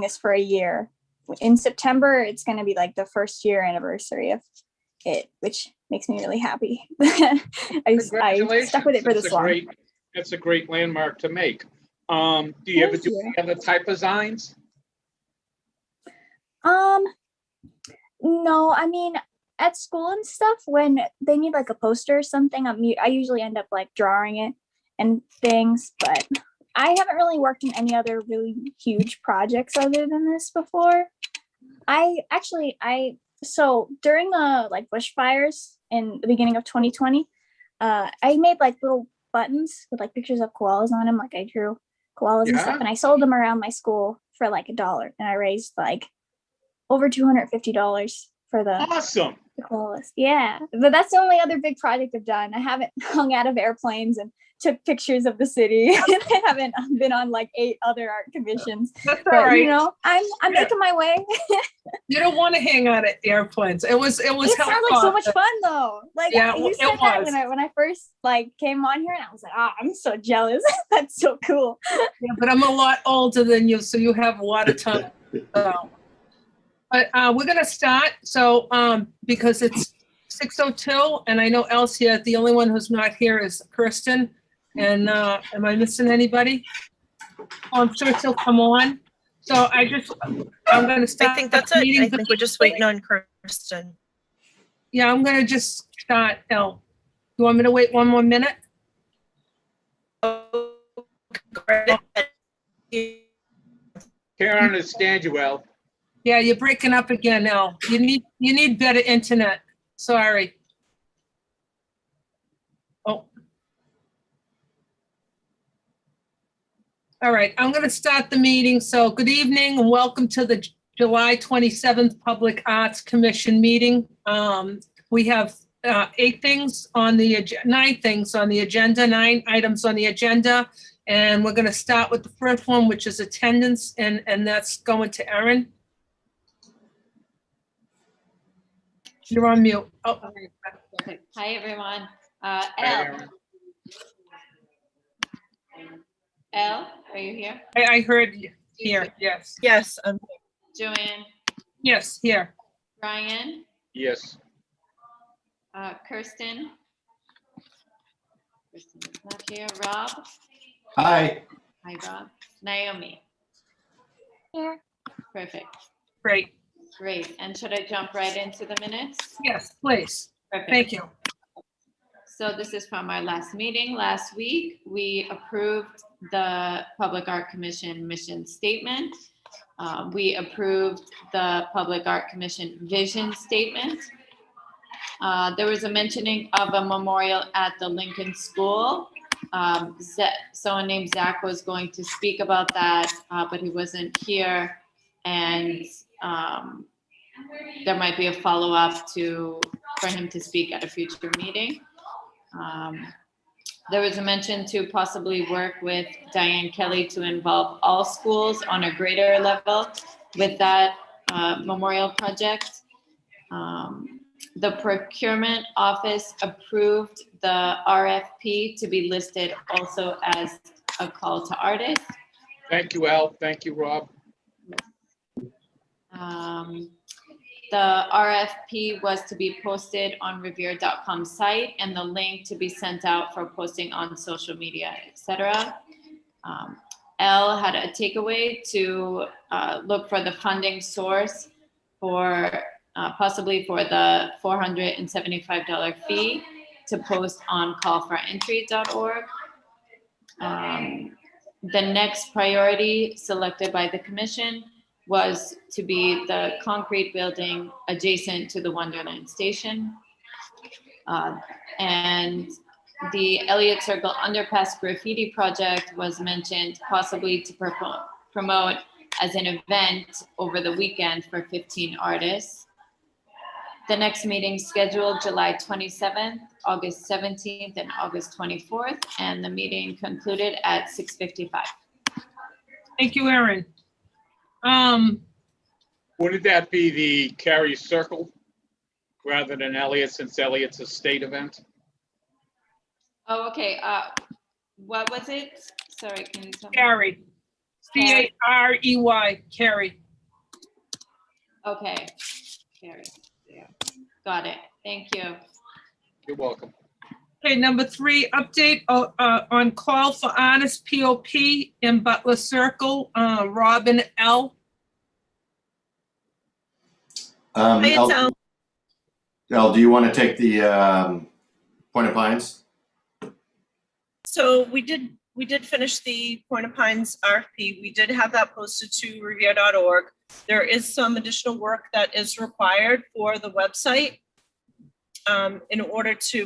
this for a year. In September, it's going to be like the first year anniversary of it, which makes me really happy. I stuck with it for this long. That's a great landmark to make. Do you ever do any other type of designs? No, I mean, at school and stuff, when they need like a poster or something, I usually end up like drawing it and things, but I haven't really worked in any other really huge projects other than this before. So during the like bushfires in the beginning of 2020, I made like little buttons with like pictures of koalas on them. Like I drew koalas and stuff, and I sold them around my school for like $1, and I raised like over $250 for the Awesome. The koalas. Yeah, but that's the only other big project I've done. I haven't hung out of airplanes and took pictures of the city. I haven't been on like 8 other art commissions. That's but all right. You know, I'm making my way. You don't want to hang out at airplanes. It sounds like so much fun though. Like yeah, you said that when I first like came on here, and I was like, I'm so jealous. That's so cool. Yeah, but I'm a lot older than you, so you have a lot of time. But we're gonna start. So because it's 6:02, and I know Elsie, the only one who's not here is Kirsten. And am I missing anybody? Oh, I'm sure she'll come on. So I'm gonna start. I think that's it. I think we're just waiting on Kirsten. Yeah, I'm gonna just start. Elle, you want me to wait one more minute? Oh, Can't understand you, Elle. Yeah, you're breaking up again, Elle. You need better internet. Sorry. Oh. All right, I'm going to start the meeting. So good evening and welcome to the July 27th Public Arts Commission meeting. We have 9 things on the agenda, 9 items on the agenda. And we're going to start with the first one, which is attendance, and that's going to Erin. You're on mute. Oh. Okay. Hi, everyone. Elle, are you here? I heard you here. Yes. Yes. Joanne? Yes, here. Ryan? Yes. Kirsten? Kirsten is not here. Rob? Hi. Hi, Rob. Naomi? Here. Perfect. Great. Great. And should I jump right into the minutes? Yes, please. Perfect. Thank you. So this is from our last meeting last week. We approved the Public Art Commission mission statement. We approved the Public Art Commission vision statement. There was a mentioning of a memorial at the Lincoln School. Someone named Zach was going to speak about that, but he wasn't here. And there might be a follow-up for him to speak at a future meeting. There was a mention to possibly work with Diane Kelly to involve all schools on a greater level with that memorial project. The procurement office approved the RFP to be listed also as a call to artists. Thank you, Elle. Thank you, Rob. The RFP was to be posted on revere.com site and the link to be sent out for posting on social media, etc. Elle had a takeaway to look for the funding source for possibly for the $475 fee to post on callforentry.org. The next priority selected by the commission was to be the concrete building adjacent to the Wonderland Station. And the Elliott Circle Underpass Graffiti Project was mentioned possibly to promote as an event over the weekend for 15 artists. The next meeting scheduled July 27th, August 17th, and August 24th, and the meeting concluded at 6:55. Thank you, Erin. Wouldn't that be the Cary Circle rather than Elliott, since Elliott's a state event? Oh, okay. What was it? Sorry, can you tell me? Cary. Carey, Carey. Okay. Carrie, yeah. Got it. Thank you. You're welcome. Okay, number 3, update on call for honest POP in Butler Circle, Robin L. Hi, it's Al. Elle, do you want to take the Point of Pines? So we did finish the Point of Pines RFP. We did have that posted to revere.org. There is some additional work that is required for the website in order to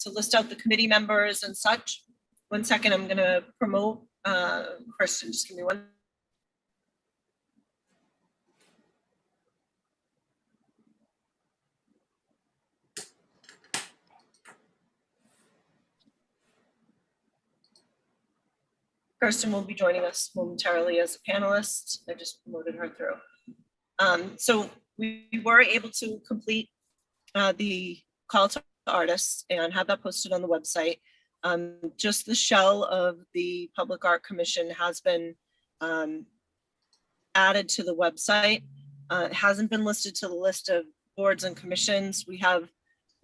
list out the committee members and such. One second, I'm going to promote Kristen. Just give me one. Kirsten will be joining us momentarily as a panelist. I just promoted her through. So we were able to complete the call to artists and have that posted on the website. Just the shell of the Public Art Commission has been added to the website. It hasn't been listed to the list of boards and commissions. We have,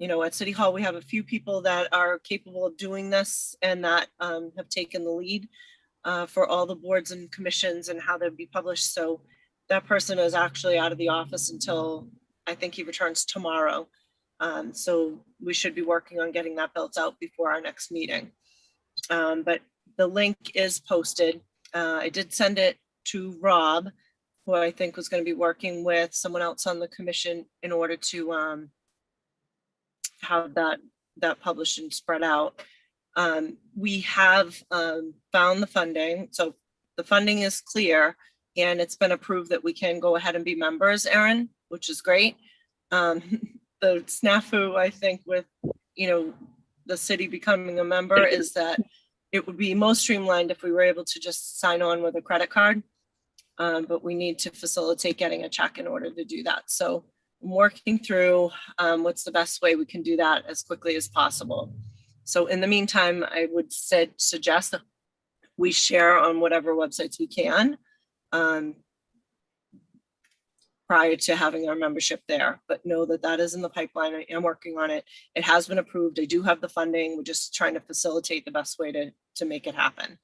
at City Hall, we have a few people that are capable of doing this and that have taken the lead for all the boards and commissions and how they'll be published. So that person is actually out of the office until I think he returns tomorrow. So we should be working on getting that built out before our next meeting. But the link is posted. I did send it to Rob, who I think was going to be working with someone else on the commission in order to have that published and spread out. We have found the funding. So the funding is clear and it's been approved that we can go ahead and be members, Erin, which is great. The snafu, I think, with, the city becoming a member is that it would be most streamlined if we were able to just sign on with a credit card. But we need to facilitate getting a check in order to do that. So I'm working through what's the best way we can do that as quickly as possible. So in the meantime, I would suggest that we share on whatever websites we can prior to having our membership there, but know that that is in the pipeline. I am working on it. It has been approved. I do have the funding. We're just trying to facilitate the best way to make it happen.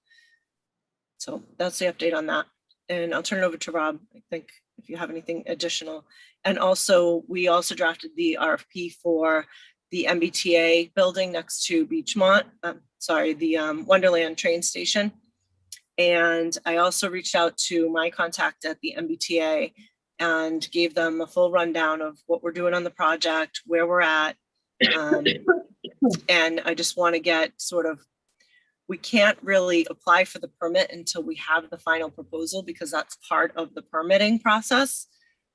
So that's the update on that. And I'll turn it over to Rob, I think, if you have anything additional. And also, we also drafted the RFP for the MBTA building next to Beachmont, the Wonderland train station. And I also reached out to my contact at the MBTA and gave them a full rundown of what we're doing on the project, where we're at. And I just want to get we can't really apply for the permit until we have the final proposal because that's part of the permitting process.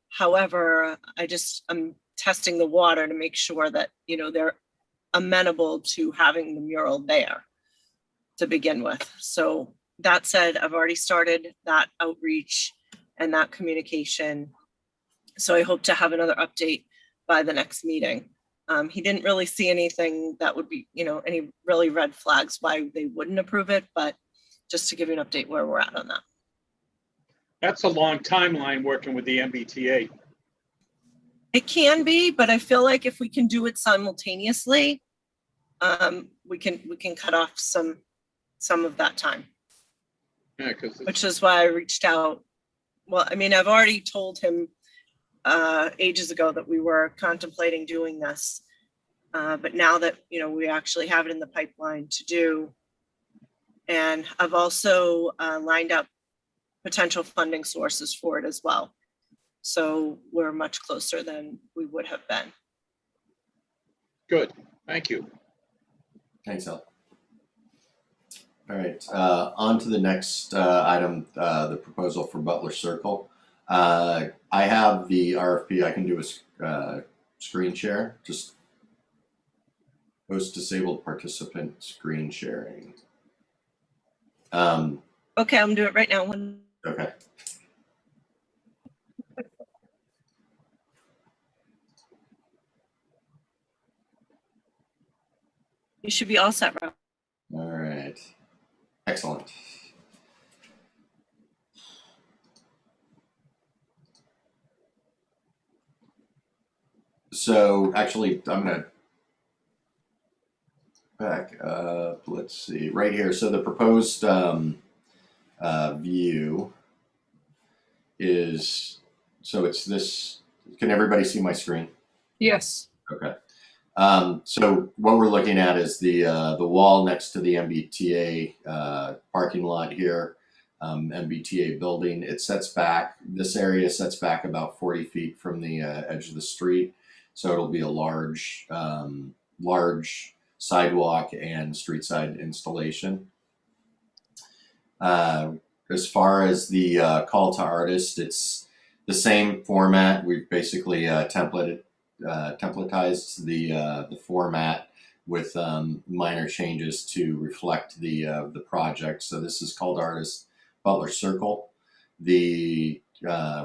However, I'm testing the water to make sure that, they're amenable to having the mural there to begin with. So that said, I've already started that outreach and that communication. So I hope to have another update by the next meeting. He didn't really see anything that would be, any really red flags why they wouldn't approve it, but just to give you an update where we're at on that. That's a long timeline working with the MBTA. It can be, but I feel like if we can do it simultaneously, we can cut off some of that time. Yeah, which is why I reached out. Well, I mean, I've already told him ages ago that we were contemplating doing this, but now that we actually have it in the pipeline to do, and I've also lined up potential funding sources for it as well. So we're much closer than we would have been. Good, thank you. Thanks, Elle. All right, on to the next item, the proposal for Butler Circle. I have the RFP. I can do a screen share, just host disabled participant screen sharing. Okay, I'm doing it right now. Okay. You should be all set, Rob. All right. Excellent. So actually, I'm gonna back up. Let's see, right here. So the proposed view is, so it's this. Can everybody see my screen? Yes. Okay. So what we're looking at is the wall next to the MBTA parking lot here, MBTA building. It sets back, this area sets back about 40 feet from the edge of the street. So it'll be a large sidewalk and street side installation. As far as the call to artists, it's the same format. We've basically templatized the format with minor changes to reflect the project. So this is Call to Artists Butler Circle. The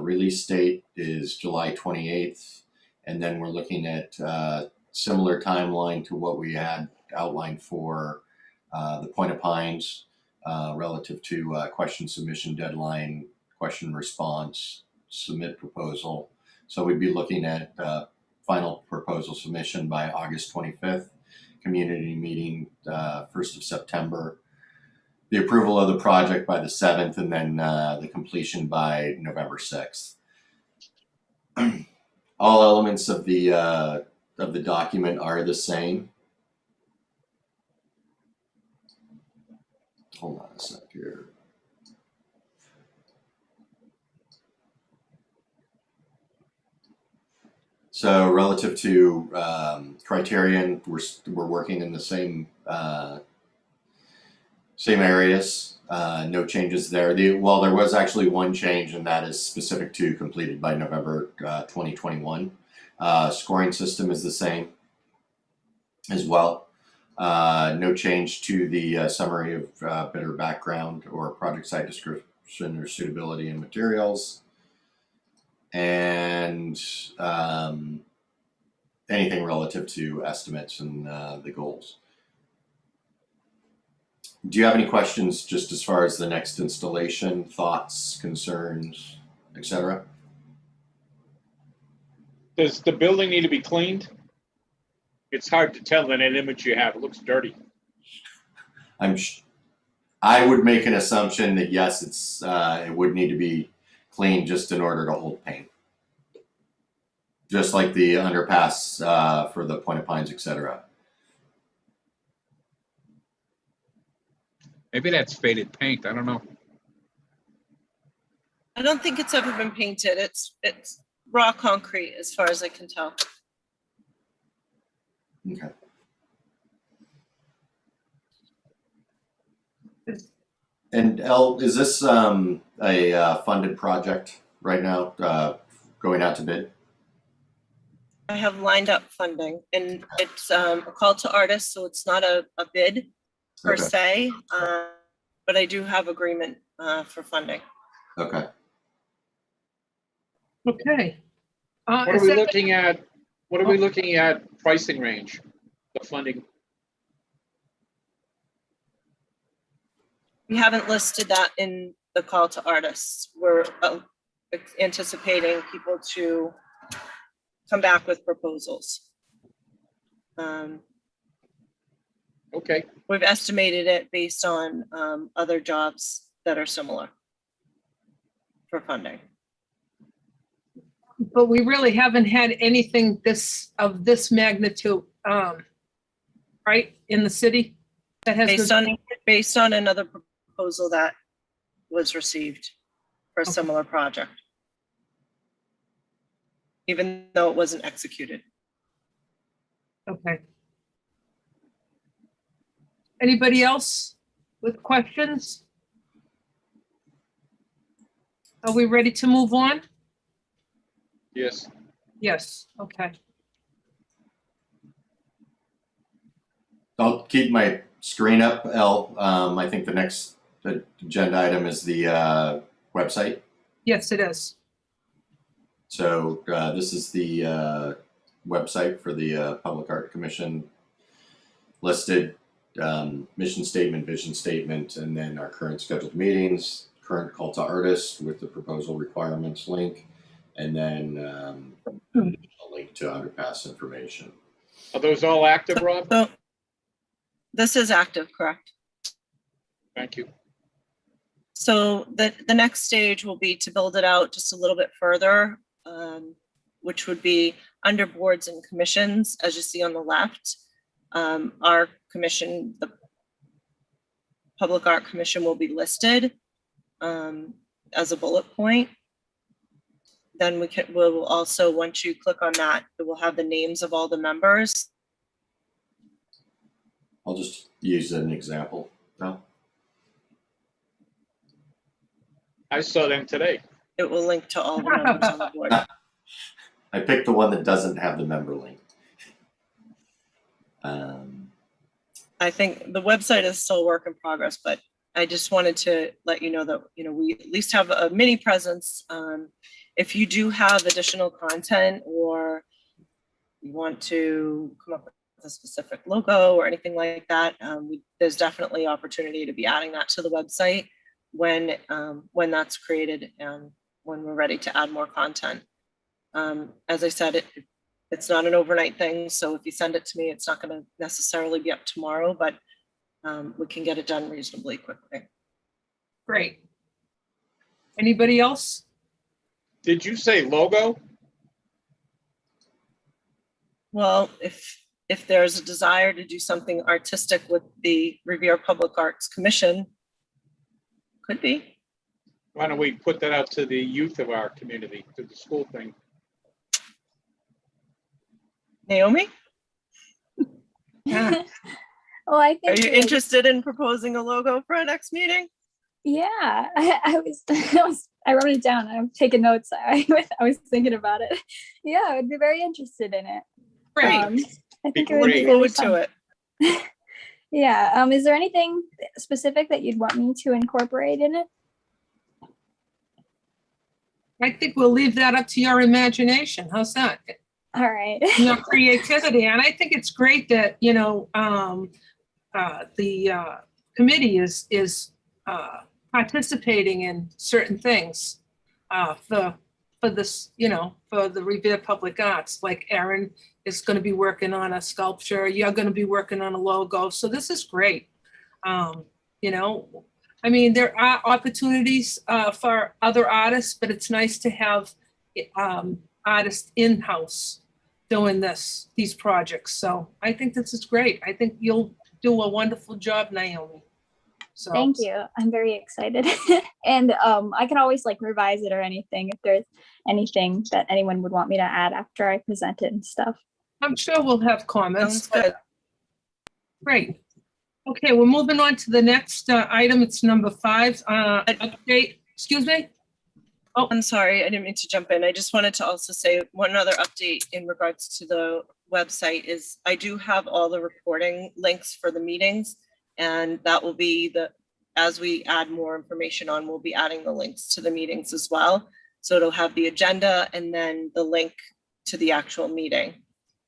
release date is July 28th, and then we're looking at similar timeline to what we had outlined for the Point of Pines relative to question submission deadline, question response, submit proposal. So we'd be looking at final proposal submission by August 25th, community meeting 1st of September, the approval of the project by the 7th, and then the completion by November 6th. All elements of the document are the same. Hold on a sec here. So relative to criterion, we're working in the same areas. No changes there. Well, there was actually one change, and that is specific to completed by November 2021. Scoring system is the same as well. No change to the summary of bidder background or project site description or suitability and materials. And anything relative to estimates and the goals. Do you have any questions just as far as the next installation, thoughts, concerns, etc.? Does the building need to be cleaned? It's hard to tell in that image you have. It looks dirty. I would make an assumption that yes, it would need to be cleaned just in order to hold paint. Just like the underpass for the Point of Pines, etc. Maybe that's faded paint. I don't know. I don't think it's ever been painted. It's raw concrete as far as I can tell. Okay. And Elle, is this a funded project right now, going out to bid? I have lined up funding, and it's a call to artists, so it's not a bid per Okay. se, but I do have agreement for funding. Okay. Okay. What are we looking at? What are we looking at pricing range, the funding? We haven't listed that in the call to artists. We're anticipating people to come back with proposals. Okay. We've estimated it based on other jobs that are similar for funding. But we really haven't had anything of this magnitude, right, in the city that has Based on another proposal that was received for a Okay. similar project, even though it wasn't executed. Okay. Anybody else with questions? Are we ready to move on? Yes. Yes, okay. I'll keep my screen up, Elle. I think the next agenda item is the website. Yes, it is. So this is the website for the Public Art Commission, listed mission statement, vision statement, and then our current scheduled meetings, current call to artists with the proposal requirements link, and then additional links link to underpass information. Are those all active, Rob? So this is active, correct? Thank you. So the next stage will be to build it out just a little bit further, which would be under boards and commissions, as you see on the left. Our commission, the Public Art Commission, will be listed as a bullet point. Then we'll also, once you click on that, it will have the names of all the members. I'll just use an example now. I saw them today. It will link to all the members on the board. I picked the one that doesn't have the member link. I think the website is still a work in progress, but I just wanted to let you know that, we at least have a mini presence. If you do have additional content or you want to come up with a specific logo or anything like that, there's definitely opportunity to be adding that to the website when that's created and when we're ready to add more content. As I said, it's not an overnight thing. So if you send it to me, it's not going to necessarily be up tomorrow, but we can get it done reasonably quickly. Great. Anybody else? Did you say logo? Well, if there's a desire to do something artistic with the Revere Public Arts Commission, could be. Why don't we put that out to the youth of our community, to the school thing? Naomi, Yeah. Well, I are think you interested in proposing a logo for our next meeting? Yeah, I wrote it down. I'm taking notes. I was thinking about it. Yeah, I would be very interested in it. Great. I think it Great. would be Look really forward to fun. it. Yeah. Is there anything specific that you'd want me to incorporate in it? I think we'll leave that up to your imagination. How's that? All right. Your creativity. And I think it's great that, the committee is participating in certain things for this, for the Revere Public Arts. Like Erin is going to be working on a sculpture. You're going to be working on a logo. So this is great. There are opportunities for other artists, but it's nice to have artists in-house doing these projects. So I think this is great. I think you'll do a wonderful job, Naomi. So Thank you. I'm very excited. And I can always revise it or anything if there's anything that anyone would want me to add after I present it and stuff. I'm sure we'll have comments. Sounds good. Great. Okay, we're moving on to the next item. It's number 5. Update. Excuse me? I'm sorry, I didn't mean to jump in. I just wanted to also say one other update in regards to the website is I do have all the reporting links for the meetings, and that will be as we add more information on, we'll be adding the links to the meetings as well. So it'll have the agenda and then the link to the actual meeting.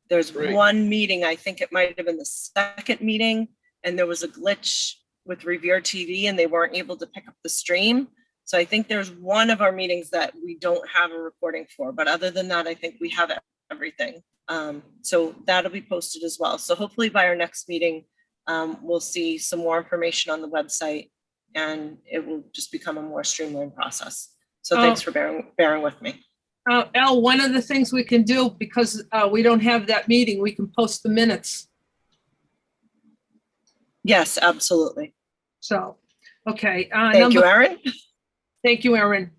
There's Great. one meeting, I think it might have been the second meeting, and there was a glitch with Revere TV and they weren't able to pick up the stream. So I think there's one of our meetings that we don't have a recording for, but other than that, I think we have everything. So that'll be posted as well. So hopefully by our next meeting, we'll see some more information on the website and it will just become a more streamlined process. So thanks for bearing with me. Elle, one of the things we can do, because we don't have that meeting, we can post the minutes. Yes, absolutely. So, okay. Thank you, Erin. Thank you, Erin.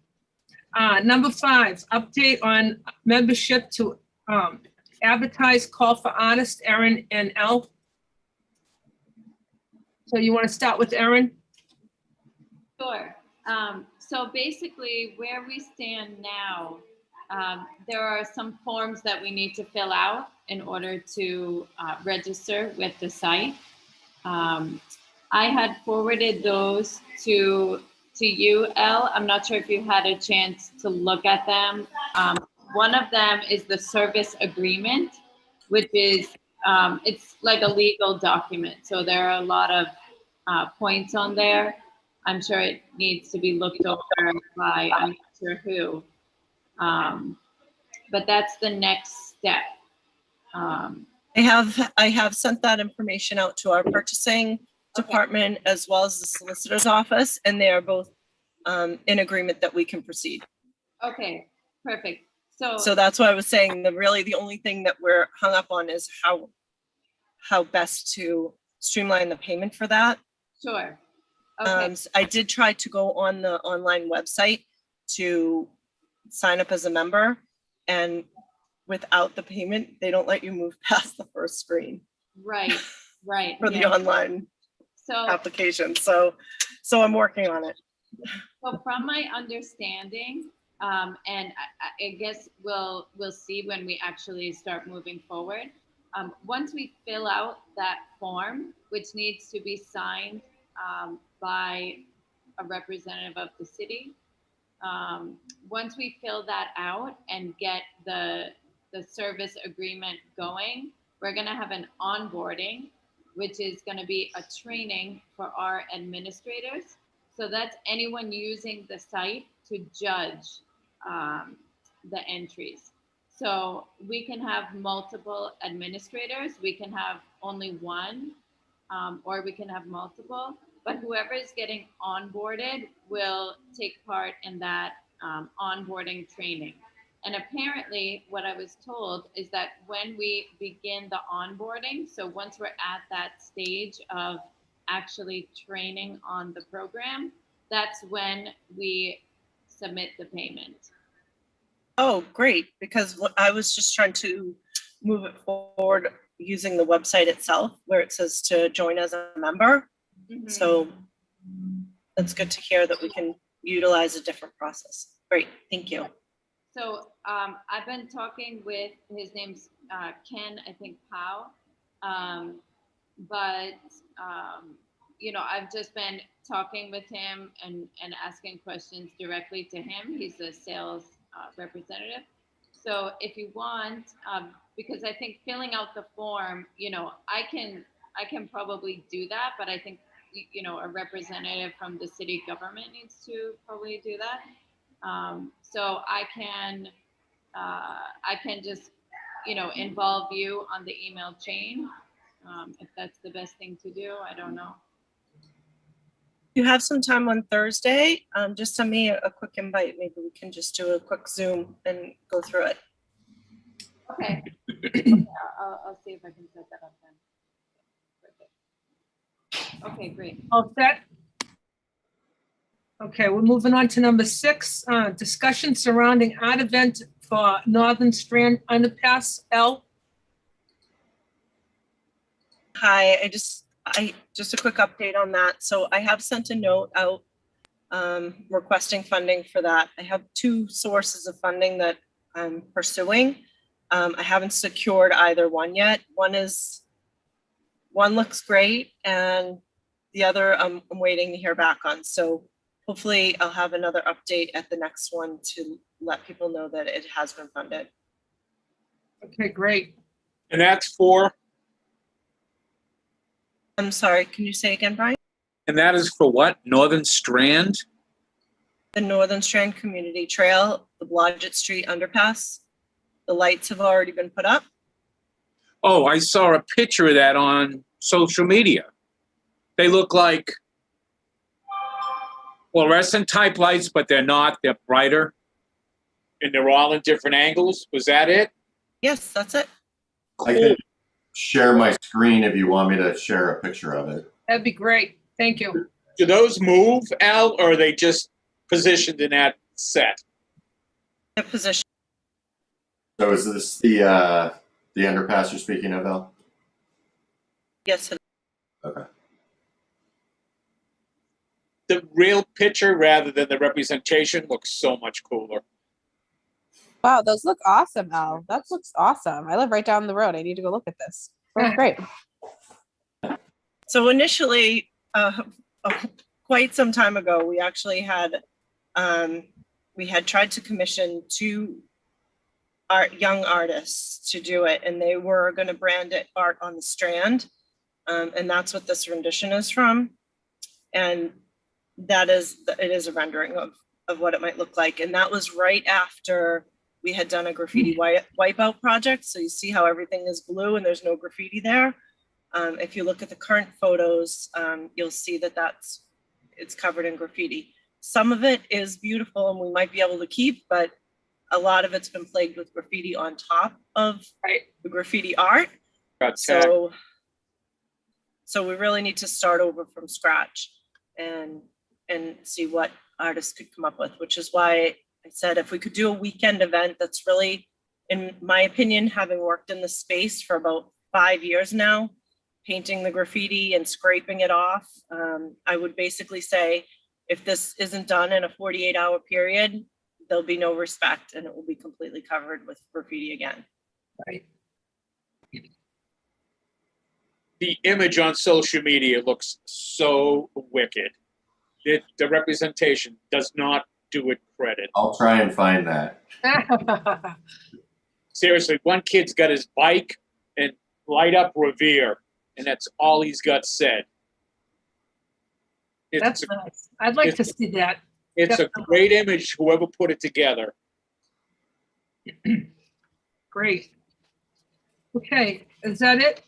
Number 5, update on membership to advertise call for artists, Erin and Elle. So you want to start with Erin? Sure. So basically where we stand now, there are some forms that we need to fill out in order to register with the site. I had forwarded those to you, Elle. I'm not sure if you had a chance to look at them. One of them is the service agreement, which is, it's like a legal document. So there are a lot of points on there. I'm sure it needs to be looked over by, I'm not sure who. But that's the next step. Um, I have sent that information out to our purchasing department as well as the solicitor's office, and they are both in agreement that we can proceed. Okay, perfect. So that's why I was saying that really the only thing that we're hung up on is how best to streamline the payment for that. Sure. Okay, I did try to go on the online website to sign up as a member, and without the payment, they don't let you move past the first screen right. for the yeah. online So, application. So I'm working on it. so from my understanding, and I guess we'll see when we actually start moving forward. Once we fill out that form, which needs to be signed by a representative of the city, once we fill that out and get the service agreement going, we're gonna have an onboarding, which is gonna be a training for our administrators. So that's anyone using the site to judge the entries. So we can have multiple administrators, we can have only one, or we can have multiple, but whoever is getting onboarded will take part in that onboarding training. And apparently what I was told is that when we begin the onboarding, so once we're at that stage of actually training on the program, that's when we submit the payment. Oh, great, because what I was just trying to move it forward using the website itself where it says to join as a member. So that's good to hear that we can utilize a different process. Great, thank you. So I've been talking with, his name's Ken, I think Powell. But you know, I've just been talking with him and asking questions directly to him. He's a sales representative. So if you want, because I think filling out the form, you know, I can probably do that, but I think, you know, a representative from the city government needs to probably do that. So I can just, you know, involve you on the email chain, if that's the best thing to do. I don't know. You have some time on Thursday, just send me a quick invite. Maybe we can just do a quick Zoom and go through it. Okay. Okay, I'll see if I can set that up then. Perfect. Okay, great. All set? Okay, we're moving on to number 6, discussion surrounding art event for Northern Strand Underpass. L. Hi, just a quick update on that. So I have sent a note out requesting funding for that. I have 2 sources of funding that I'm pursuing. I haven't secured either one yet. One looks great, and the other I'm waiting to hear back on. So hopefully I'll have another update at the next one to let people know that it has been funded. Okay, great. And that's for, I'm sorry, can you say again, Brian? and that is for what? Northern Strand? The Northern Strand Community Trail, the Blodgett Street Underpass. The lights have already been put up. Oh, I saw a picture of that on social media. They look like fluorescent type lights, but they're not. They're brighter. And they're all in different angles. Was that it? Yes, that's it. I can share my screen if you want me to share a picture of it. That'd be great. Thank you. Do those move, Al, or are they just positioned in that set? The position. So is this the underpass you're speaking of, Al? Yes, Okay. The real picture rather than the representation looks so much cooler. Wow, those look awesome, Al. That looks awesome. I live right down the road. I need to go look at this. Oh, great. so initially, quite some time ago, we actually had tried to commission 2 young artists to do it, and they were going to brand it Art on the Strand, and that's what this rendition is from. And it is a rendering of what it might look like, and that was right after we had done a graffiti wipeout project. So you see how everything is blue and there's no graffiti there. If you look at the current photos, you'll see that it's covered in graffiti. Some of it is beautiful and we might be able to keep, but a lot of it's been plagued with graffiti on top of the graffiti art. So we really need to start over from scratch and see what artists could come up with, which is why I said if we could do a weekend event that's really, in my opinion, having worked in the space for about 5 years now, painting the graffiti and scraping it off, I would basically say if this isn't done in a 48-hour period, there'll be no respect and it will be completely covered with graffiti again. Right. The image on social media looks so wicked. The representation does not do it credit. I'll try and find that. Seriously, one kid's got his bike and light up Revere, and that's all he's got said. That's nice. I'd like to see that. It's definitely. a great image, whoever put it together. Great. Okay, is that it?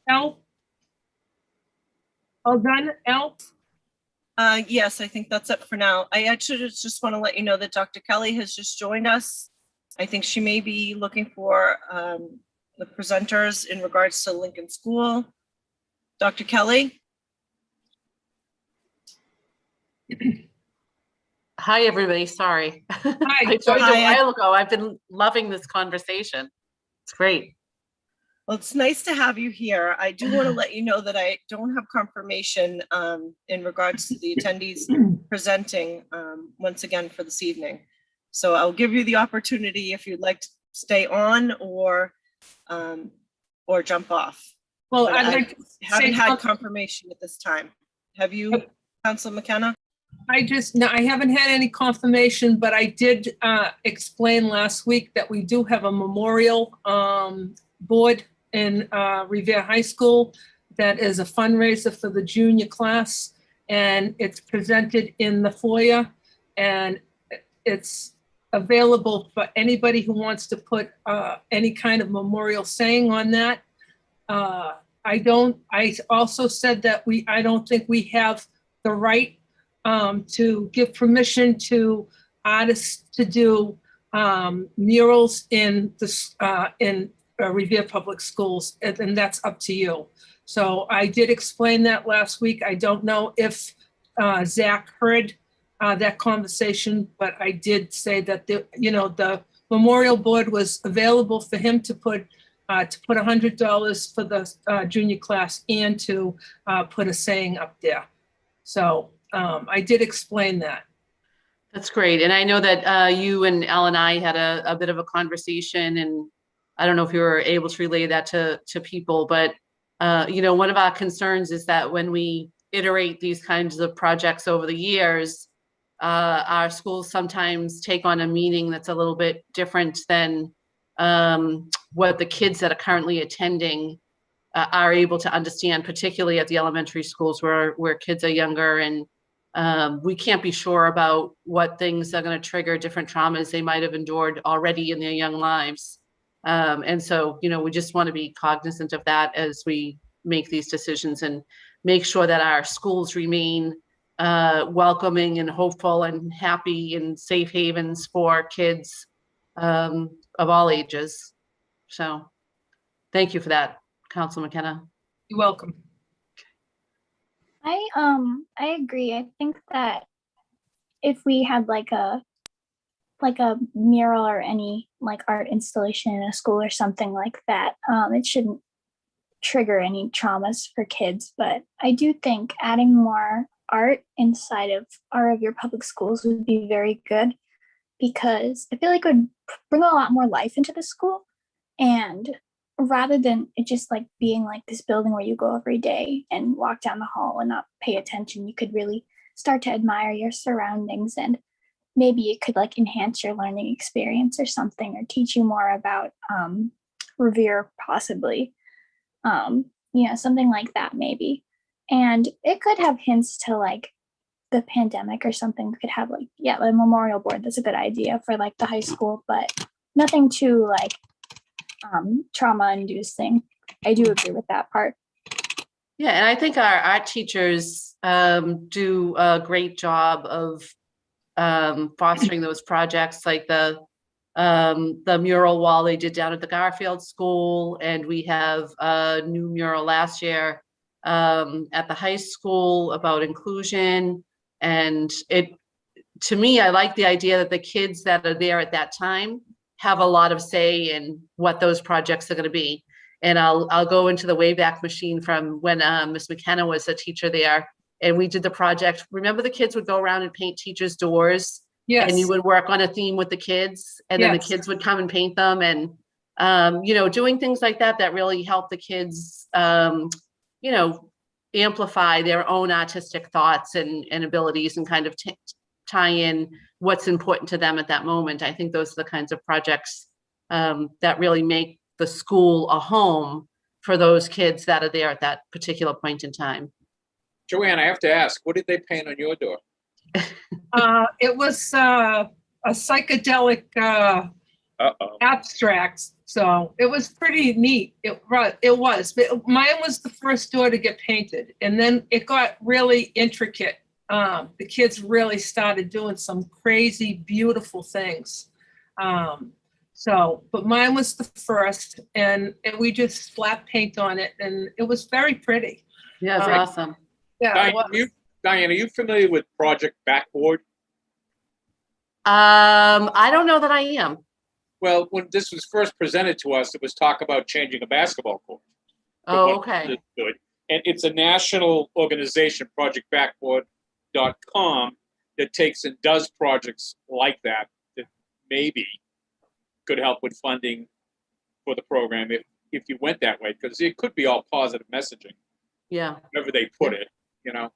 Al? All done, Al? Yes, I think that's it for now. I actually just want to let you know that Dr. Kelly has just joined us. I think she may be looking for the presenters in regards to Lincoln School. Dr. Kelly? Hi, everybody. Sorry. Hi. I joined a Hi. while ago. I've been loving this conversation. It's great. Well, it's nice to have you here. I do want to let you know that I don't have confirmation in regards to the attendees presenting once again for this evening. So I'll give you the opportunity if you'd like to stay on or jump off. Well, But I'd I like to haven't say had something. confirmation at this time. Have you, Councilor McKenna? No, I haven't had any confirmation, but I did explain last week that we do have a memorial board in Revere High School that is a fundraiser for the junior class, and it's presented in the foyer, and it's available for anybody who wants to put any kind of memorial saying on that. I also said that I don't think we have the right to give permission to artists to do murals in Revere Public Schools, and that's up to you. So I did explain that last week. I don't know if Zach heard that conversation, but I did say that the memorial board was available for him to put $100 for the junior class and to put a saying up there. So I did explain that. That's great. And I know that you and Al and I had a bit of a conversation, and I don't know if you were able to relay that to people, but one of our concerns is that when we iterate these kinds of projects over the years, our schools sometimes take on a meaning that's a little bit different than what the kids that are currently attending are able to understand, particularly at the elementary schools where kids are younger, and we can't be sure about what things are going to trigger different traumas they might have endured already in their young lives. And so, we just want to be cognizant of that as we make these decisions and make sure that our schools remain welcoming and hopeful and happy and safe havens for kids of all ages. So thank you for that, Councilor McKenna. You're welcome. I agree. I think that if we had like a mural or any like art installation in a school or something like that, it shouldn't trigger any traumas for kids. But I do think adding more art inside of your public schools would be very good, because I feel like it would bring a lot more life into the school. And rather than it just like being like this building where you go every day and walk down the hall and not pay attention, you could really start to admire your surroundings, and maybe it could like enhance your learning experience or something, or teach you more about Revere possibly, something like that maybe. And it could have hints to like the pandemic or something, we could have like, yeah, the memorial board. That's a good idea for like the high school, but nothing too like trauma inducing. I do agree with that part. Yeah, and I think our art teachers do a great job of fostering those projects, like the mural wall they did down at the Garfield School, and we have a new mural last year at the high school about inclusion. And to me, I like the idea that the kids that are there at that time have a lot of say in what those projects are going to be. And I'll go into the Wayback Machine from when Miss McKenna was a teacher there, and we did the project. Remember, the kids would go around and paint teachers' doors. Yes. And you would work on a theme with the kids, and then the kids would come and paint them, and you know, doing things like that that really help the kids, you know, amplify their own artistic thoughts and abilities, and kind of tie in what's important to them at that moment. I think those are the kinds of projects that really make the school a home for those kids that are there at that particular point in time. Joanne, I have to ask, what did they paint on your door? It was a psychedelic abstracts, so it was pretty neat. It was, but mine was the first door to get painted, and then it got really intricate. The kids really started doing some crazy, beautiful things. But mine was the first, and we just flat paint on it, and it was very pretty. Yeah, it's awesome. Yeah. Diane, are you familiar with Project Backboard? I don't know that I am. Well, when this was first presented to us, it was talk about changing a basketball court. Oh, okay. Good. And it's a national organization, projectbackboard.com, that takes and does projects like that maybe could help with funding for the program if you went that way, because it could be all positive messaging. Yeah. Wherever they put it, you know.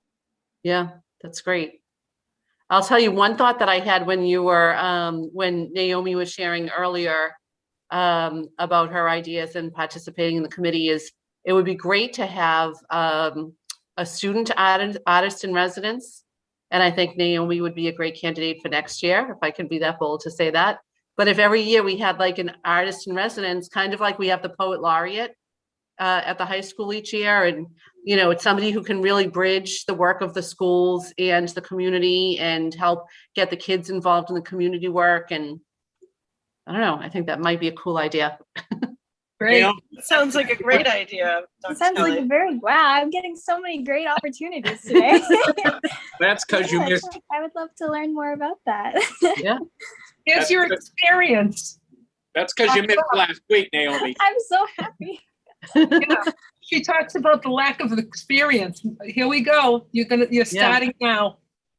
Yeah, that's great. I'll tell you one thought that I had when you were when Naomi was sharing earlier about her ideas and participating in the committee is it would be great to have a student artist in residence. And I think Naomi would be a great candidate for next year, if I can be that bold to say that. But if every year we had like an artist in residence, kind of like we have the poet laureate at the high school each year, and you know, it's somebody who can really bridge the work of the schools and the community and help get the kids involved in the community work. And I don't know, I think that might be a cool idea. Great. You know, Sounds like a great idea. Dr. It sounds Kelly. like a very wow. I'm getting so many great opportunities today. that's because you missed. I would love to learn more about that. Yeah. Here's your experience. That's because you missed last week, Naomi. I'm so happy. Yeah. She talks about the lack of experience. Here we go. You're starting now.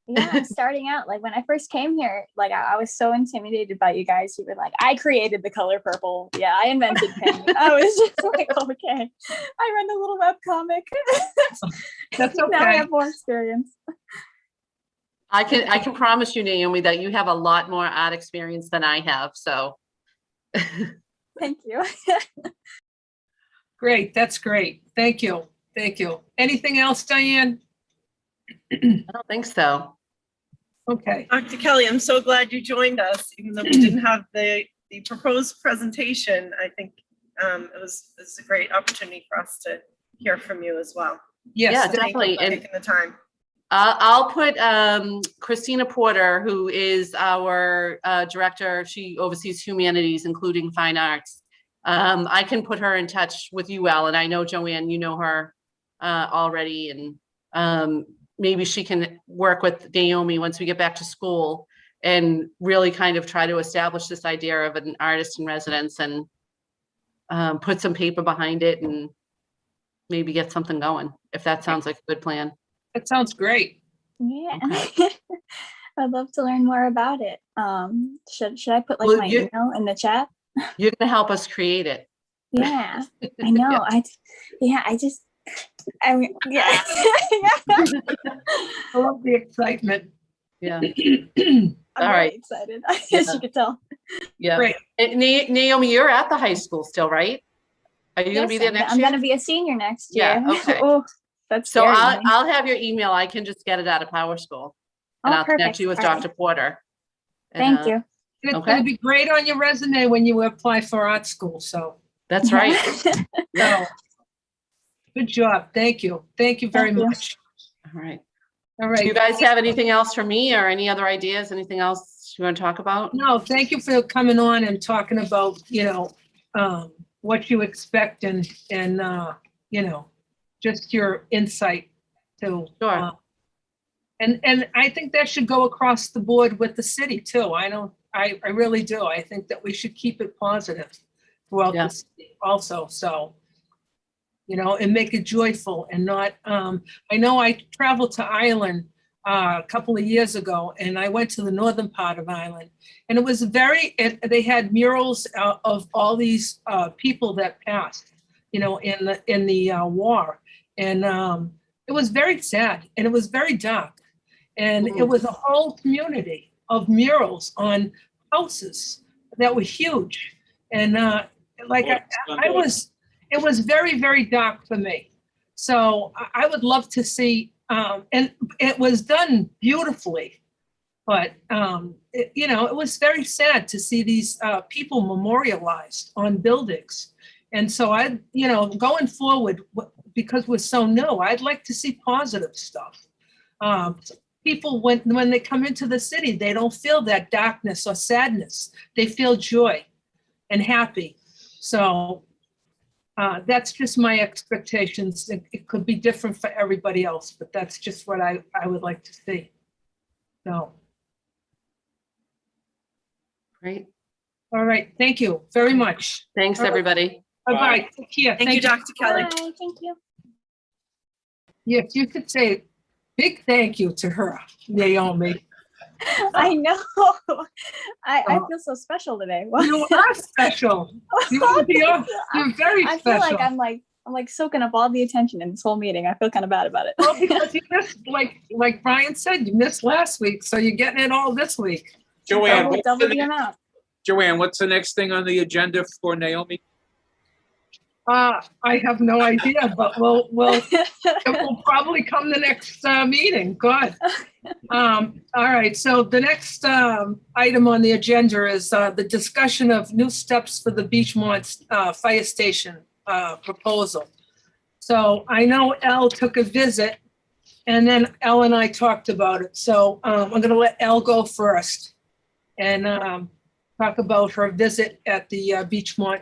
Yeah, I'm starting out. Like when I first came here, like I was so intimidated by you guys. You were like, I created the color purple. Yeah, I invented pen. I was just like, okay. I read the little webcomic. That's okay. Now I have more experience. I can promise you, Naomi, that you have a lot more art experience than I have. So Thank you. Great. That's great. Thank you. Thank you. Anything else, Diane? I don't think so. Okay. Dr. Kelly, I'm so glad you joined us, even though we didn't have the proposed presentation. I think it was a great opportunity for us to hear from you as well. Yes. Yeah, Thank you definitely. for taking the time. I'll put Christina Porter, who is our director. She oversees humanities, including fine arts. I can put her in touch with you, Al, and I know Joanne, you know her already, and maybe she can work with Naomi once we get back to school and really kind of try to establish this idea of an artist in residence and put some paper behind it and maybe get something going, if that sounds like a good plan. That sounds great. Yeah. Okay. I'd love to learn more about it. Should I put like Well, my email in the chat? You're going to help us create it. Yeah, I know. Yeah. I I love the excitement. Yeah. I'm All very right. excited, as you can tell. Yeah. Great. And Naomi, you're at the high school still, right? Are you going to be there next I'm year? going to be a senior next year. Yeah, okay. Oh, that's So scary. I'll have your email. I can just get it out of Power School. and Oh, I'll connect perfect. you with All right. Dr. Porter. And, Thank you. It's Okay. gonna be great on your resume when you apply for art school, so. That's right. No. Good job. Thank you. Thank you very Thank you. much. All right. All Do you right. guys have anything else for me or any other ideas? Anything else you want to talk about? No, thank you for coming on and talking about, what you expect and, just your insight to. Sure. And I think that should go across the board with the city too. I really do. I think that we should keep it positive throughout Yeah. the city also, so. And make it joyful and not, I know I traveled to Ireland a couple of years ago and I went to the northern part of Ireland. And it was they had murals of all these people that passed, in the war. And it was very sad and it was very dark. And it was a whole community of murals on houses that were huge. And it was very, very dark for me. So I would love to see, and it was done beautifully, but it was very sad to see these people memorialized on buildings. And so going forward, because we're so new, I'd like to see positive stuff. People, when they come into the city, they don't feel that darkness or sadness. They feel joy and happy. So that's just my expectations. It could be different for everybody else, but that's just what I would like to see. So. Great. All right. Thank you very much. Thanks, All right. everybody. Bye-bye. Take care. Thank you, Dr. Kelly. Bye. Thank you. Yes, you could say big thank you to her, Naomi. I know. I feel so special today. You are special. You're very I special. feel like I'm like soaking up all the attention in this whole meeting. I feel kind of bad about it. Well, because you missed, like Brian said, you missed last week, so you're getting it all this week. Joanne, Double the amount. Joanne, what's the next thing on the agenda for Naomi? I have no idea, but it will probably come the next meeting. Good. All right. So the next item on the agenda is the discussion of new steps for the Beachmont Fire Station proposal. So I know Elle took a visit, and then Elle and I talked about it. So I'm going to let Elle go first and talk about her visit at the Beachmont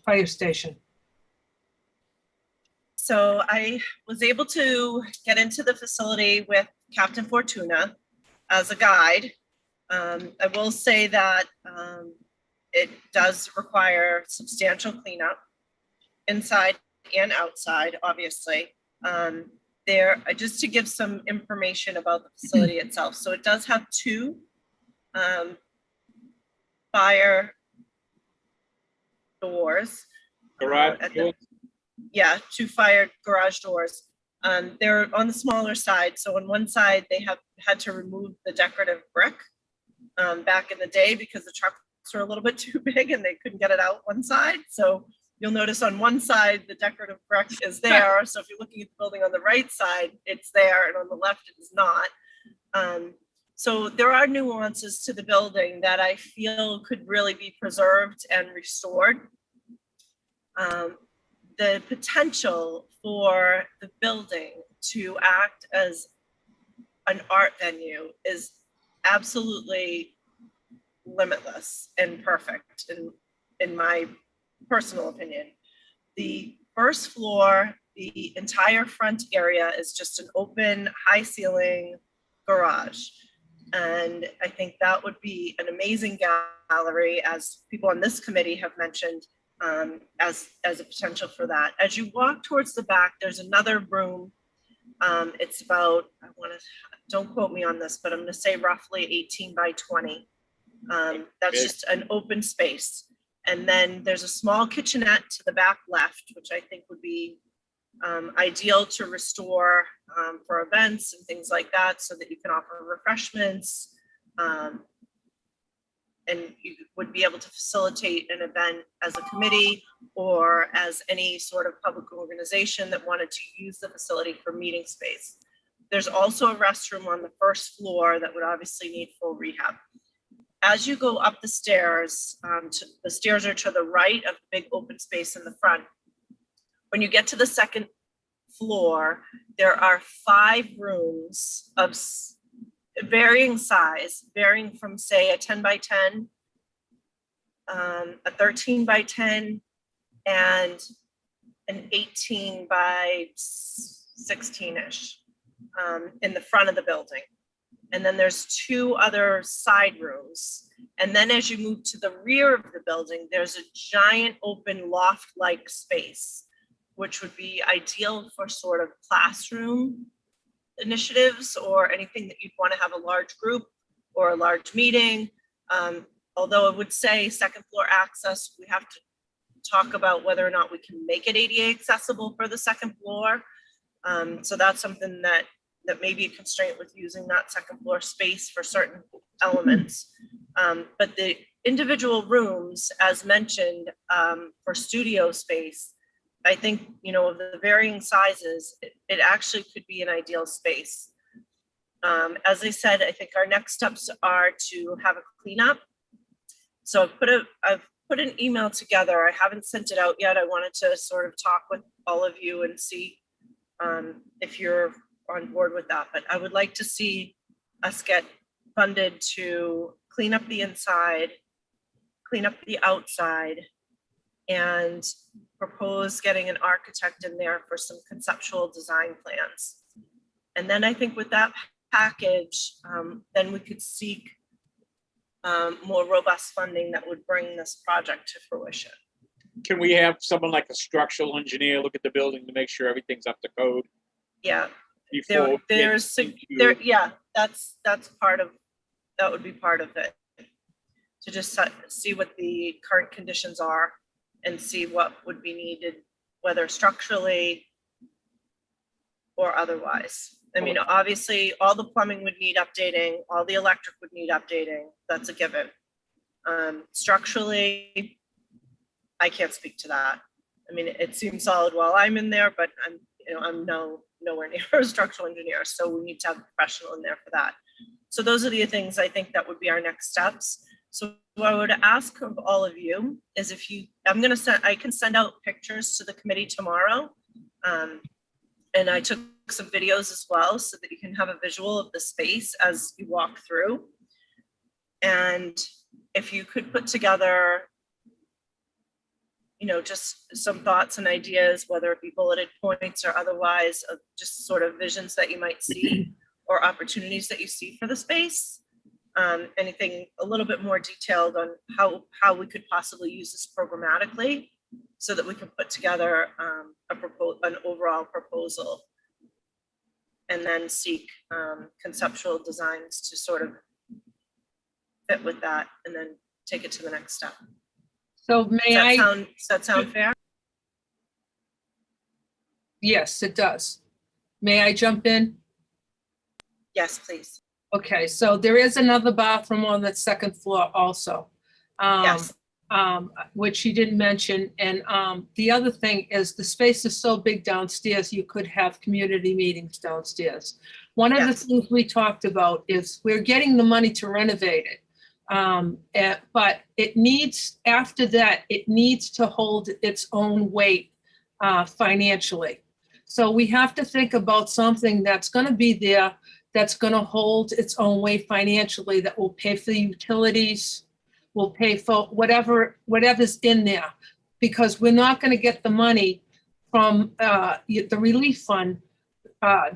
Fire Station. So I was able to get into the facility with Captain Fortuna as a guide. I will say that it does require substantial cleanup inside and outside, obviously. Just to give some information about the facility itself. So it does have two fire doors. Garage doors? Yeah, two fire garage doors. They're on the smaller side. So on one side, they have had to remove the decorative brick back in the day because the trucks were a little bit too big and they couldn't get it out one side. So you'll notice on one side, the decorative brick is there. So if you're looking at the building on the right side, it's there, and on the left, it is not. So there are nuances to the building that I feel could really be preserved and restored. The potential for the building to act as an art venue is absolutely limitless and perfect in my personal opinion. The first floor, the entire front area is just an open, high ceiling garage. And I think that would be an amazing gallery, as people on this committee have mentioned, as a potential for that. As you walk towards the back, there's another room. It's about, don't quote me on this, but I'm going to say roughly 18 by 20. That's just an open space. And then there's a small kitchenette to the back left, which I think would be ideal to restore for events and things like that, so that you can offer refreshments. And you would be able to facilitate an event as a committee or as any sort of public organization that wanted to use the facility for meeting space. There's also a restroom on the first floor that would obviously need full rehab. As you go up the stairs, the stairs are to the right of the big open space in the front. When you get to the second floor, there are 5 rooms of varying size, varying from, say, a 10 by 10, a 13 by 10, and an 18 by 16-ish in the front of the building. And then there's 2 other side rooms. And then as you move to the rear of the building, there's a giant open loft-like space, which would be ideal for sort of classroom initiatives or anything that you'd want to have a large group or a large meeting. Although I would say second floor access, we have to talk about whether or not we can make it ADA accessible for the second floor. So that's something that may be a constraint with using that second floor space for certain elements. But the individual rooms, as mentioned, for studio space, I think, of the varying sizes, it actually could be an ideal space. As I said, I think our next steps are to have a cleanup. So I've put an email together. I haven't sent it out yet. I wanted to sort of talk with all of you and see if you're on board with that. But I would like to see us get funded to clean up the inside, clean up the outside, and propose getting an architect in there for some conceptual design plans. And then I think with that package, then we could seek more robust funding that would bring this project to fruition. Can we have someone like a structural engineer look at the building to make sure everything's up to code? Yeah, Before yeah, that's part of, that would be part of it. To just see what the current conditions are and see what would be needed, whether structurally or otherwise. I mean, obviously, all the plumbing would need updating, all the electric would need updating. That's a given. Structurally, I can't speak to that. I mean, it seems solid while I'm in there, but I'm nowhere near a structural engineer, so we need to have a professional in there for that. So those are the things I think that would be our next steps. So what I would ask of all of you is if you, I can send out pictures to the committee tomorrow. And I took some videos as well so that you can have a visual of the space as you walk through. And if you could put together, just some thoughts and ideas, whether it be bulleted points or otherwise, of just sort of visions that you might see or opportunities that you see for the space. Anything a little bit more detailed on how we could possibly use this programmatically so that we can put together an overall proposal and then seek conceptual designs to sort of fit with that and then take it to the next step. So does that sound fair? Yes, it does. May I jump in? Yes, please. Okay, so there is another bathroom on the second floor also. Yes. Which you didn't mention. And the other thing is the space is so big downstairs, you could have community meetings downstairs. One of the things we talked about is we're getting the money to renovate it. But it needs, after that, it needs to hold its own weight financially. So we have to think about something that's going to be there, that's going to hold its own weight financially, that will pay for the utilities, will pay for whatever's in there, because we're not going to get the money from the relief fund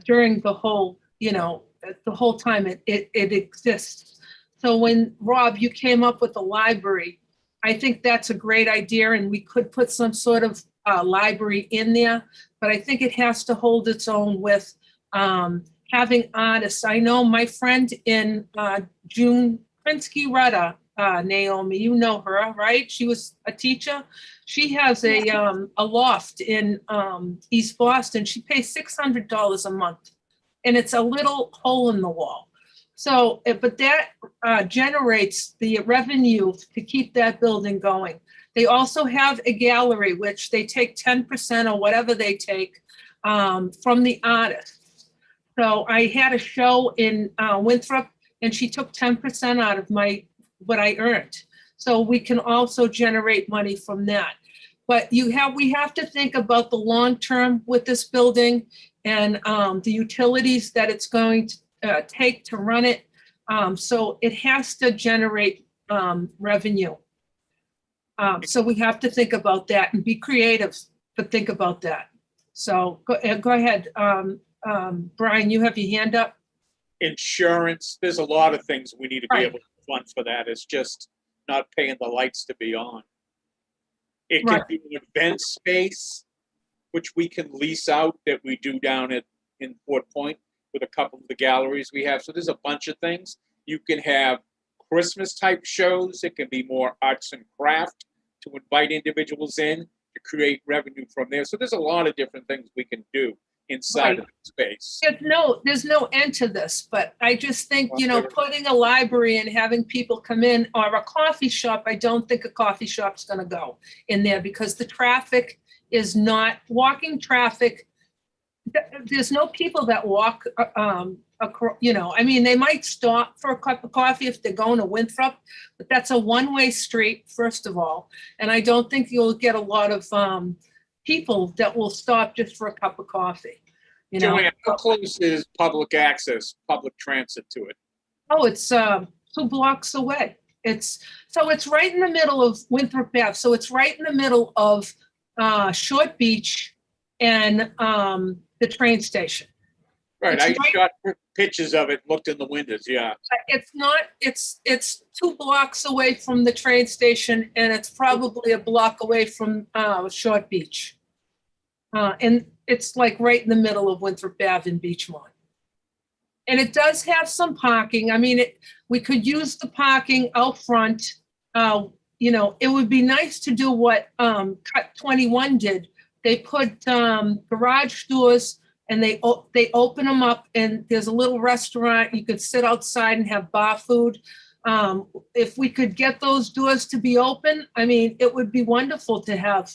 during the whole, the whole time it exists. So when, Rob, you came up with the library, I think that's a great idea, and we could put some sort of library in there, but I think it has to hold its own with having artists. I know my friend in June Krinsky-Rudder, Naomi, you know her, right? She was a teacher. She has a loft in East Boston. She pays $600 a month, and it's a little hole in the wall. So, but that generates the revenue to keep that building going. They also have a gallery, which they take 10% or whatever they take from the artists. So I had a show in Winthrop, and she took 10% out of what I earned. So we can also generate money from that. But we have to think about the long term with this building and the utilities that it's going to take to run it. So it has to generate revenue. So we have to think about that and be creative, but think about that. So go ahead. Brian, you have your hand up. Insurance, there's a lot of things we need to be Right. able to fund for that. It's just not paying the lights to be on. It Right. can be an event space, which we can lease out that we do down in Fort Point with a couple of the galleries we have. So there's a bunch of things. You can have Christmas type shows. It can be more arts and craft to invite individuals in to create revenue from there. So there's a lot of different things we can do inside of the space. There's no end to this, but I just think, putting a library and having people come in, or a coffee shop, I don't think a coffee shop's gonna go in there because the traffic is not walking traffic. There's no people that walk, I mean, they might stop for a cup of coffee if they're going to Winthrop, but that's a one-way street, first of all. And I don't think you'll get a lot of people that will stop just for a cup of coffee. Joanne, how close is public access, public transit to it? Oh, it's 2 blocks away. It's right in the middle of Winthrop Ave. So it's right in the middle of Short Beach and the train station. Right, It's I right- got pictures of it, looked in the windows, yeah. It's 2 blocks away from the train station, and it's probably a block away from Short Beach. And it's like right in the middle of Winthrop Ave in Beachmont. And it does have some parking. I mean, we could use the parking out front. It would be nice to do what Cut 21 did. They put garage doors and they open them up, and there's a little restaurant. You could sit outside and have bar food. If we could get those doors to be open, I mean, it would be wonderful to have,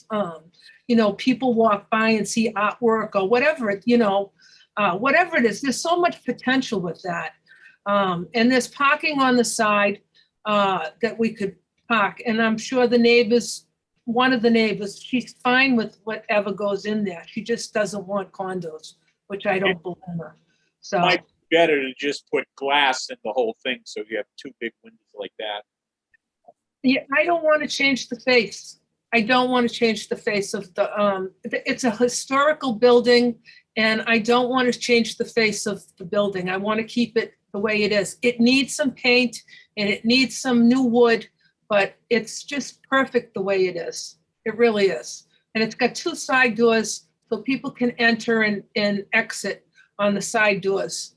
people walk by and see artwork or whatever, whatever it is. There's so much potential with that. And there's parking on the side that we could park. And I'm sure one of the neighbors, she's fine with whatever goes in there. She just doesn't want condos, which I don't blame her. So. Might be better to just put glass in the whole thing, so you have 2 big windows like that. Yeah, I don't want to change the face. I don't want to change the face of it's a historical building, and I don't want to change the face of the building. I want to keep it the way it is. It needs some paint and it needs some new wood, but it's just perfect the way it is. It really is. And it's got 2 side doors so people can enter and exit on the side doors.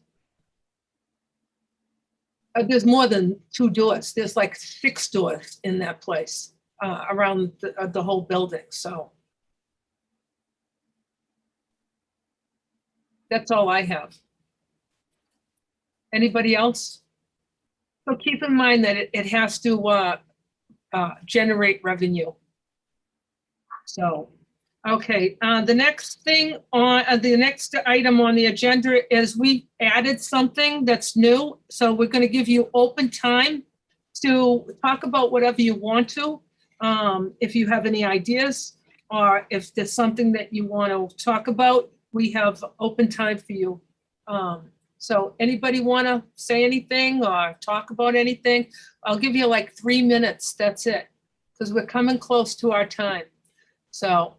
There's more than 2 doors. There's like 6 doors in that place around the whole building. So that's all I have. Anybody else? So keep in mind that it has to generate revenue. So, okay, the next thing the next item on the agenda is we added something that's new. So we're going to give you open time to talk about whatever you want to. If you have any ideas or if there's something that you want to talk about, we have open time for you. So anybody want to say anything or talk about anything? I'll give you like 3 minutes. That's it. Because we're coming close to our time. So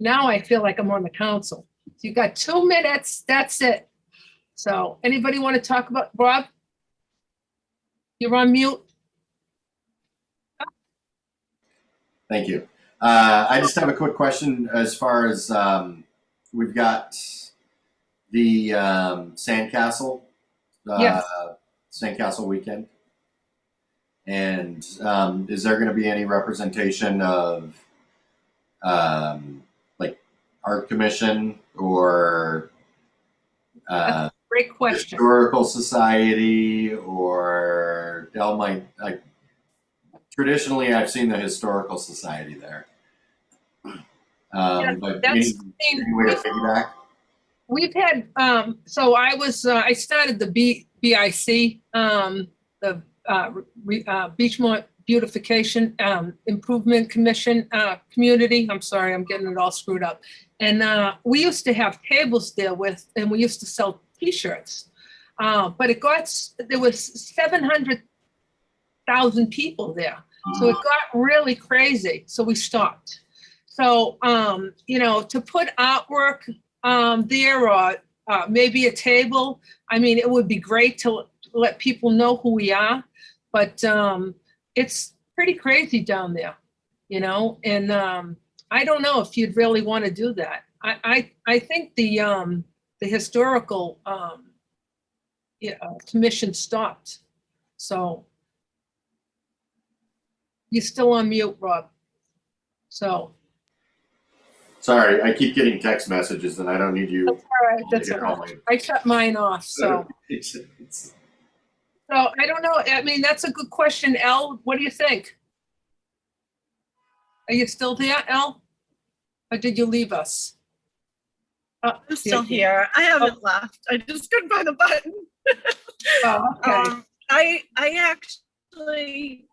now I feel like I'm on the council. You got 2 minutes. That's it. So anybody want to talk about, Rob? You're on mute. Thank you. I just have a quick question as far as we've got the Sandcastle, Yes. Sandcastle weekend. And is there going to be any representation of like art commission or Great question. historical society or Del might traditionally I've seen the historical society there. But that's- any way to piggyback? We've had, so I started the BIC, the Beachmont Beautification Improvement Commission, community. I'm sorry, I'm getting it all screwed up. And we used to have tables there and we used to sell T-shirts. But there was 700,000 people there. So it got really crazy. So we stopped. So, to put artwork there or maybe a table, I mean, it would be great to let people know who we are, but it's pretty crazy down there, and I don't know if you'd really want to do that. I think the historical commission stopped. So you're still on mute, Rob. So. Sorry, I keep getting text messages and I don't need you. That's all right. to That's get all on right. I shut mine off, so. So I don't know. I mean, that's a good question, Elle. What do you think? Are you still there, Elle? Or did you leave us? I'm still here. I haven't left. I just couldn't find the button. Oh, okay. I actually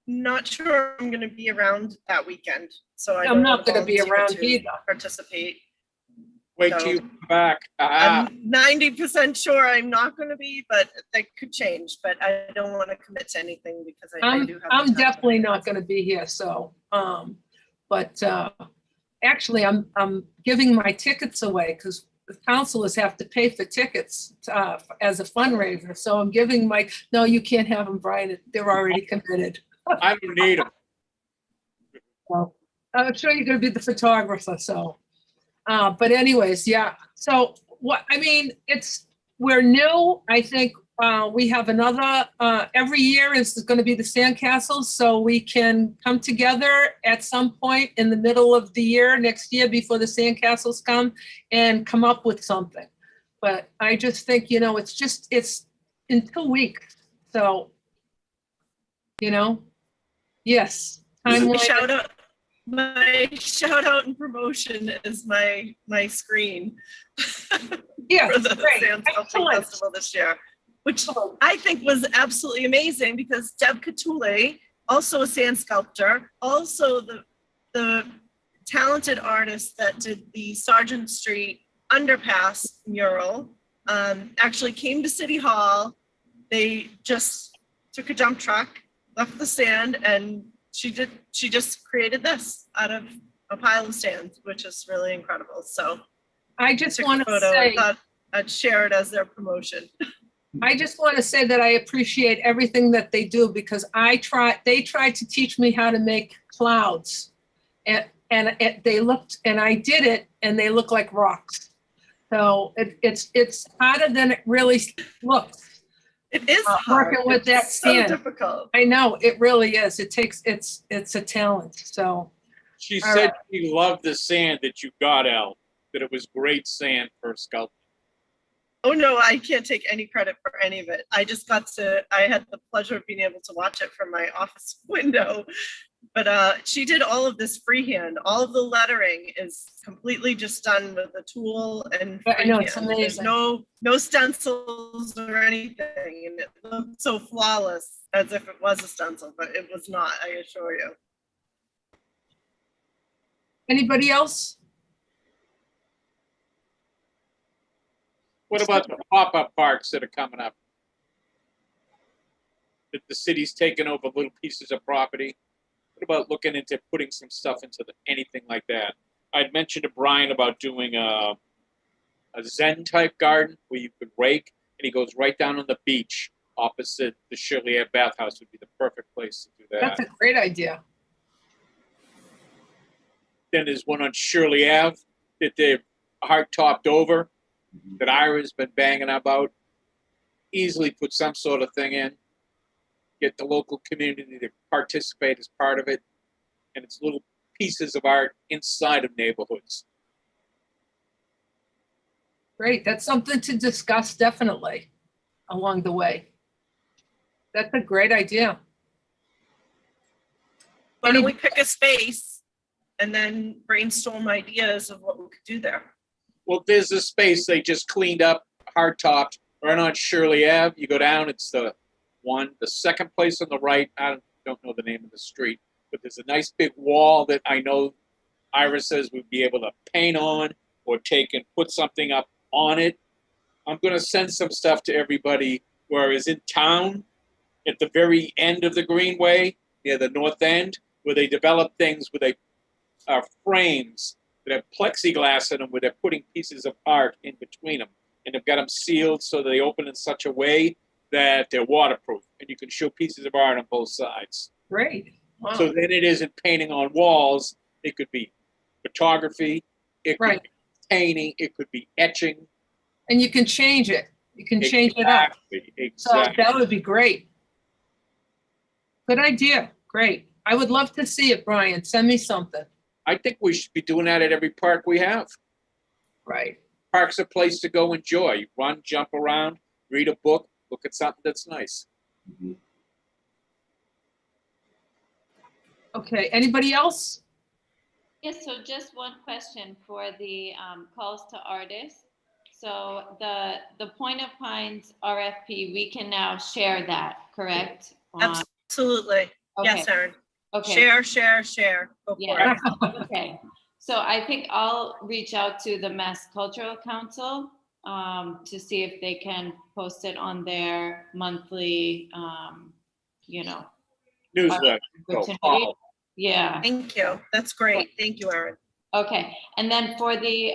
not sure I'm going to be around that weekend, so I'm not going to be volunteer around to either. participate. Wait So, till you come back. I'm 90% sure I'm not going to be, but that could change. But I don't want to commit to anything because I do have. I'm definitely not going to be here. So, but actually, I'm giving my tickets away because the counselors have to pay for tickets as a fundraiser. So I'm giving no, you can't have them, Brian. They're already committed. I don't need them. Well, I'm sure you're going to be the photographer. So, but anyways, yeah. So we're new. I think we have another, every year is going to be the sandcastles. So we can come together at some point in the middle of the year, next year, before the sandcastles come, and come up with something. But I just think, it's in 2 weeks. So, yes. My shout out and promotion is my screen. Yeah, for the great. Sand Sculpting Festival this year, which I think was absolutely amazing because Deb Catule, also a sand sculptor, also the talented artist that did the Sargent Street underpass mural, actually came to City Hall. They just took a dump truck, left the sand, and she just created this out of a pile of sand, which is really incredible. So I just want to say, I thought I'd share it as their promotion. I just want to say that I appreciate everything that they do because they tried to teach me how to make clouds, and they looked, and I did it, and they look like rocks. So it's harder than it really looks. It is hard. Working with that sand. So difficult. I know, it really is. It's a talent. So She all said right. she loved the sand that you got, Elle, that it was great sand for sculpting. Oh no, I can't take any credit for any of it. I had the pleasure of being able to watch it from my office window. But she did all of this freehand. All of the lettering is completely just done with a tool and I know, it's freehand. There's amazing. no stencils or anything, and it looked so flawless as if it was a stencil, but it was not, I assure you. Anybody else? What about the pop-up parks that are coming up? That the city's taking over little pieces of property. What about looking into putting some stuff into anything like that? I'd mentioned to Brian about doing a Zen type garden where you could rake, and he goes right down on the beach opposite the Shirley Ave bathhouse would be the perfect place to do that. That's a great idea. Then there's one on Shirley Ave that they've hard topped over that Ira's been banging about. Easily put some sort of thing in. Get the local community to participate as part of it. And it's little pieces of art inside of neighborhoods. Great. That's something to discuss definitely along the way. That's a great idea. Why don't we pick a space and then brainstorm ideas of what we could do there? Well, there's a space they just cleaned up, hard topped, right on Shirley Ave. You go down, it's the second place on the right. I don't know the name of the street, but there's a nice big wall that I know Ira says we'd be able to paint on or take and put something up on it. I'm going to send some stuff to everybody. Whereas in town, at the very end of the Greenway, near the north end, where they develop things where they frames that have plexiglass in them, where they're putting pieces of art in between them, and they've got them sealed so they open in such a way that they're waterproof, and you can show pieces of art on both sides. Great. Wow. So then it isn't painting on walls. It could be photography. It could Right. be painting. It could be etching. And you can change it. You can change it up. Exactly. So that would be great. Good idea. Great. I would love to see it, Brian. Send me something. I think we should be doing that at every park we have. Right. Park's a place to go enjoy. Run, jump around, read a book, look at something that's nice. Mhm. Okay. Anybody else? Yes, so just one question for the calls to artists. So the Point of Pines RFP, we can now share that, correct? Absolutely. Yes, Okay, Erin. okay. Share. Go for Yeah. it. Okay, so I think I'll reach out to the Mass Cultural Council to see if they can post it on their monthly, Newsletter. Go opportunity. follow. Yeah, Thank you. That's great. Thank you, Erin. okay. And then for the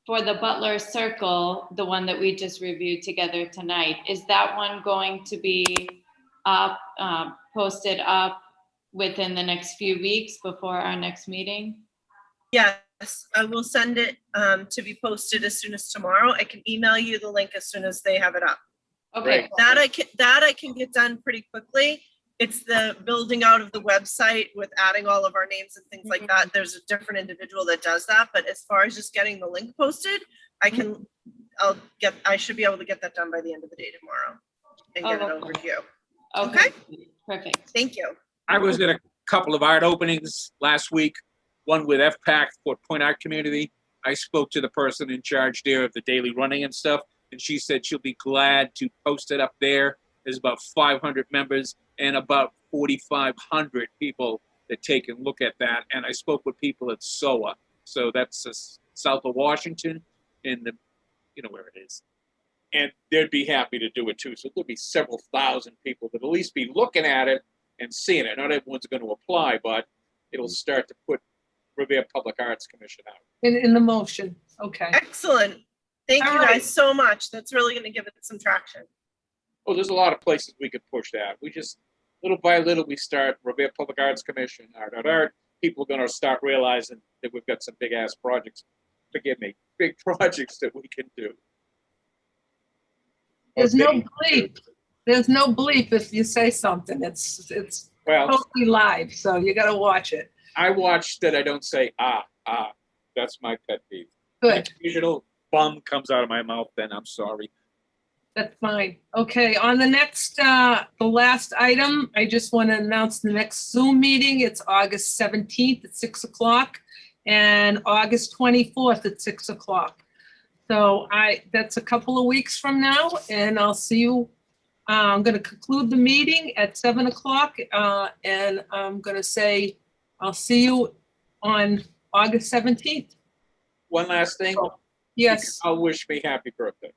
Butler Circle, the one that we just reviewed together tonight, is that one going to be up, posted up within the next few weeks before our next meeting? Yes, I will send it to be posted as soon as tomorrow. I can email you the link as soon as they have it up. Okay. That I can get done pretty quickly. It's the building out of the website with adding all of our names and things like that. There's a different individual that does that, but as far as just getting the link posted, I should be able to get that done by the end of the day tomorrow and get it over to you. Okay, perfect. Thank you. I was at a couple of art openings last week, one with FPAC, Fort Point Art Community. I spoke to the person in charge there of the daily running and stuff, and she said she'll be glad to post it up there. There's about 500 members and about 4,500 people that take and look at that. And I spoke with people at SOA. So that's south of Washington, in the, you know where it is. And they'd be happy to do it too. So there'll be several thousand people that at least be looking at it and seeing it. Not everyone's going to apply, but it'll start to put Revere Public Arts Commission out. In the motion. Okay. Excellent. Thank All you right. guys so much. That's really going to give it some traction. Oh, there's a lot of places we could push that. We just, little by little, we start Revere Public Arts Commission, art. People are going to start realizing that we've got some big ass projects. Forgive me, big projects that we can do. There's no bleep. There's no bleep if you say something. It's Well, totally live, so you got to watch it. I watch that I don't say ah. That's my pet peeve. Good. Occasional bum comes out of my mouth, then I'm sorry. That's fine. Okay, on the next, the last item, I just want to announce the next Zoom meeting. It's August 17th at 6 o'clock and August 24th at 6 o'clock. So that's a couple of weeks from now, and I'll see you. I'm going to conclude the meeting at 7 o'clock, and I'm going to say I'll see you on August 17th. One last thing. Yes. I'll wish me happy birthday.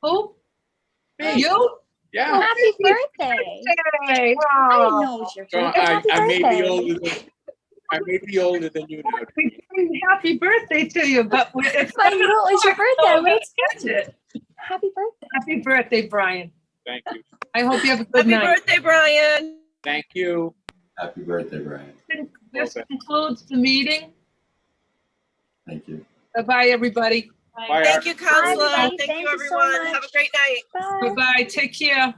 Who? Me. You? Yeah. Happy birthday. Hey, I didn't know it was your So birthday. Happy I may birthday. be older than I may be older than you now. Happy birthday to you, but if But you know it was your birthday. I would have That's it. Happy birthday. Happy birthday, Brian. Thank you. I hope you have a good Happy night. birthday, Brian. Thank you. Happy birthday, Brian. This concludes the meeting. Thank you. Bye-bye, everybody. Bye, Thank you, Counselor. Bye. Thank Thank you, you so everyone. much. Have a great night. Bye. Bye-bye. Take care.